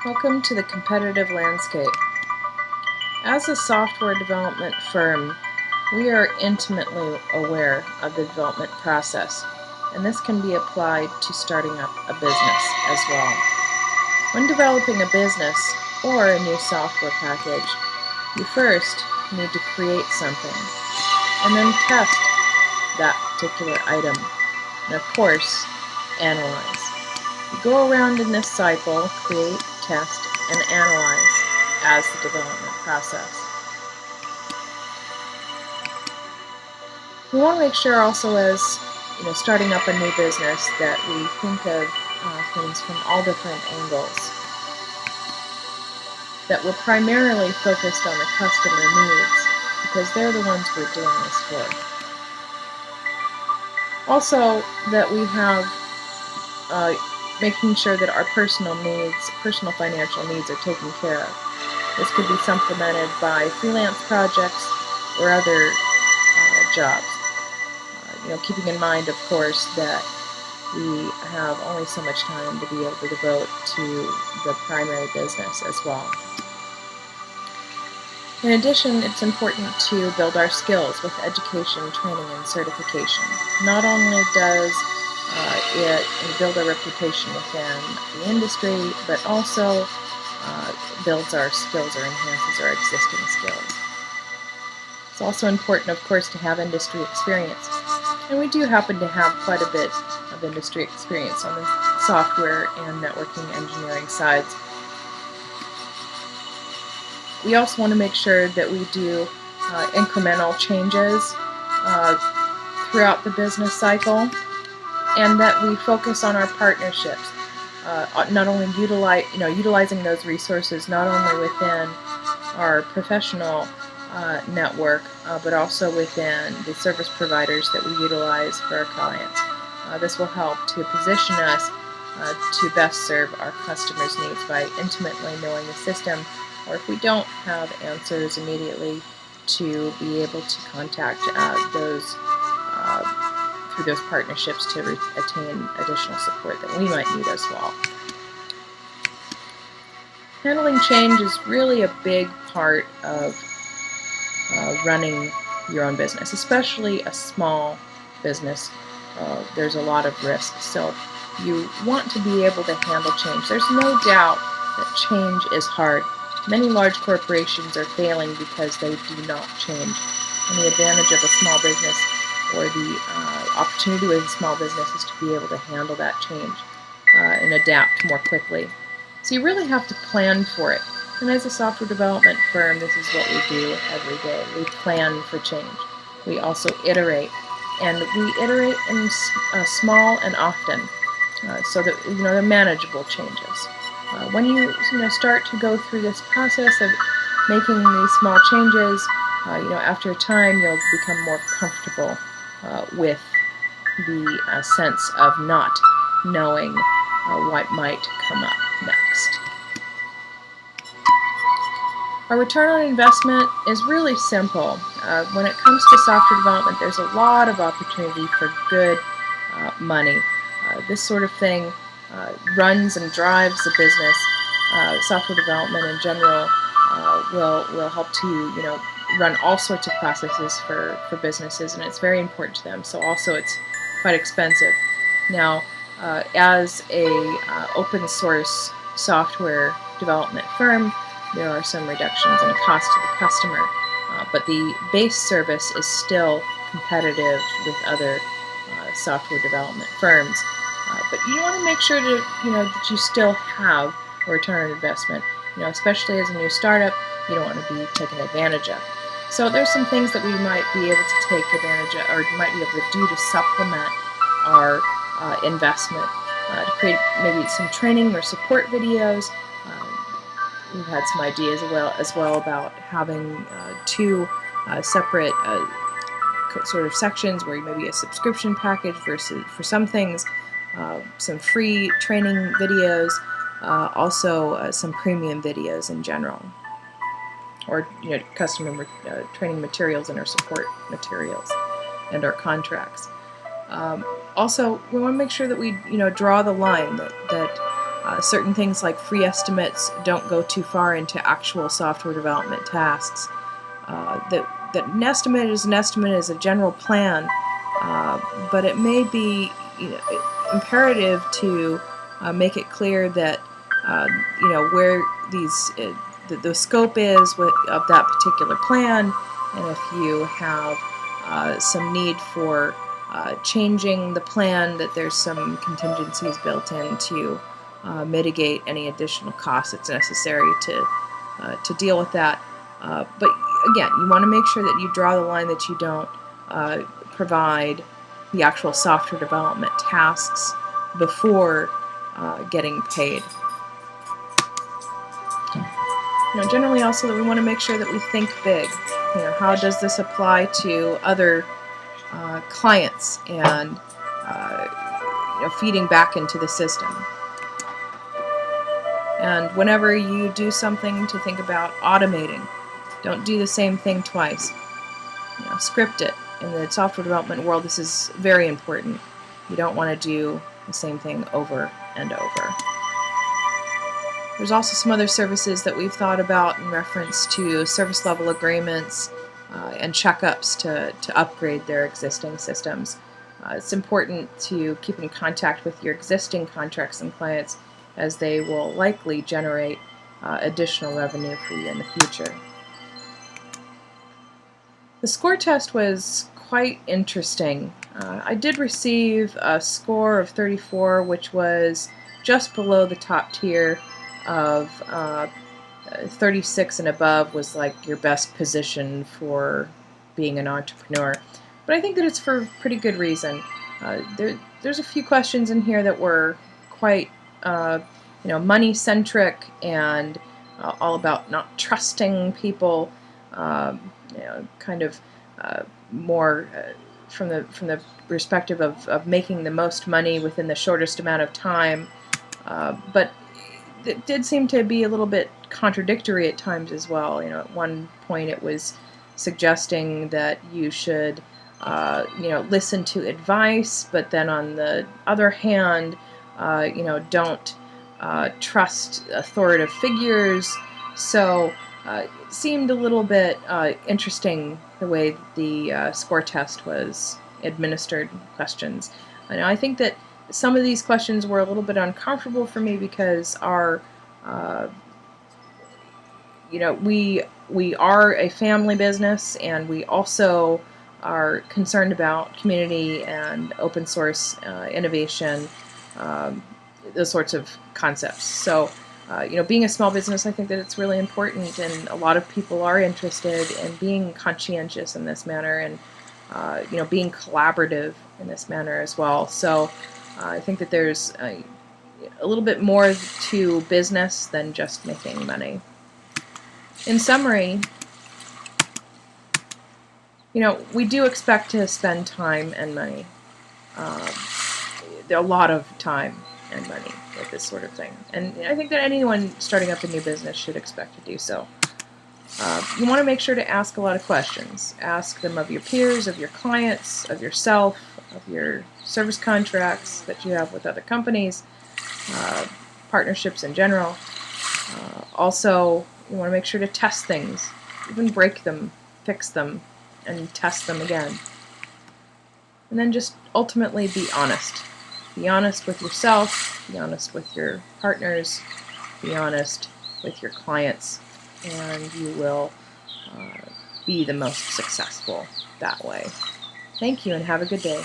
Welcome to the competitive landscape. As a software development firm, we are intimately aware of the development process, and this can be applied to starting up a business as well. When developing a business or a new software package, you first need to create something and then test that particular item, and of course, analyze. You go around in this cycle, create, test, and analyze as the development process. We want to make sure also as starting up a new business that we think of things from all different angles, that we're primarily focused on the customer needs because they're the ones we're doing this for. Also, that we have making sure that our personal financial needs are taken care of. This could be supplemented by freelance projects or other jobs. Keeping in mind, of course, that we have only so much time to be able to devote to the primary business as well. In addition, it's important to build our skills with education, training, and certification. Not only does it build a reputation within the industry, but also builds our skills or enhances our existing skills. It's also important, of course, to have industry experience. And we do happen to have quite a bit of industry experience on the software and networking engineering sides. We also want to make sure that we do incremental changes throughout the business cycle, and that we focus on our partnerships, not only utilizing those resources not only within our professional network, but also within the service providers that we utilize for our clients. This will help to position us to best serve our customers' needs by intimately knowing the system, or if we don't have answers immediately, to be able to contact those through those partnerships to attain additional support that we might need as well. Handling change is really a big part of running your own business, especially a small business. There's a lot of risk, so you want to be able to handle change. There's no doubt that change is hard. Many large corporations are failing because they do not change. And the advantage of a small business, or the opportunity with a small business, is to be able to handle that change and adapt more quickly. So you really have to plan for it. And as a software development firm, this is what we do every day. We plan for change. We also iterate. And we iterate in small and often, so that they're manageable changes. When you start to go through this process of making these small changes, after a time you'll become more comfortable with the sense of not knowing what might come up next. Our return on investment is really simple. When it comes to software development, there's a lot of opportunity for good money. This sort of thing runs and drives the business. Software development in general will help to run all sorts of processes for businesses, and it's very important to them. So also it's quite expensive. Now, as a open source software development firm, there are some reductions in cost to the customer, but the base service is still competitive with other software development firms. But you want to make sure that you still have a return on investment. Especially as a new startup, you don't want to be taken advantage of. So there's some things that we might be able to take advantage of, or might be able to do to supplement our investment. To create maybe some training or support videos. We've had some ideas as well about having two separate sort of sections where maybe a subscription package versus for some things, some free training videos, also some premium videos in general, or customer training materials and our support materials and our contracts. Also, we want to make sure that we draw the line that Certain things like free estimates don't go too far into actual software development tasks. That an estimate is a general plan, but it may be imperative to make it clear that where the scope is of that particular plan, and if you have some need for changing the plan, that there's some contingencies built in to mitigate any additional costs that's necessary to deal with that. But again, you want to make sure that you draw the line that you don't provide the actual software development tasks before getting paid. Generally also that we want to make sure that we think big. How does this apply to other clients and feeding back into the system? And whenever you do something, to think about automating. Don't do the same thing twice. Script it. In the software development world, this is very important. You don't want to do the same thing over and over. There's also some other services that we've thought about in reference to service level agreements and checkups to upgrade their existing systems. It's important to keep in contact with your existing contracts and clients, as they will likely generate additional revenue for you in the future. The score test was quite interesting. I did receive a score of 34, which was just below the top tier of 36 and above was like your best position for being an entrepreneur. But I think that it's for pretty good reason. There's a few questions in here that were quite money-centric and all about not trusting people, more from the perspective of making the most money within the shortest amount of time. But it did seem to be a little bit contradictory at times as well. At one point it was suggesting that you should listen to advice, but then on the other hand, don't trust authoritative figures. So it seemed a little bit interesting the way the score test was administered questions. And I think that some of these questions were a little bit uncomfortable for me because we are a family business, and we also are concerned about community and open source innovation, those sorts of concepts. So, being a small business, I think that it's really important, and a lot of people are interested in being conscientious in this manner, and being collaborative in this manner as well. So, I think that there's a little bit more to business than just making money. In summary, we do expect to spend time and money, a lot of time and money with this sort of thing. And I think that anyone starting up a new business should expect to do so. You want to make sure to ask a lot of questions. Ask them of your peers, of your clients, of yourself, of your service contracts that you have with other companies, partnerships in general. Also, you want to make sure to test things, even break them, fix them, and test them again. And then just ultimately be honest. Be honest with yourself, be honest with your partners, be honest with your clients, and you will be the most successful that way. Thank you, and have a good day.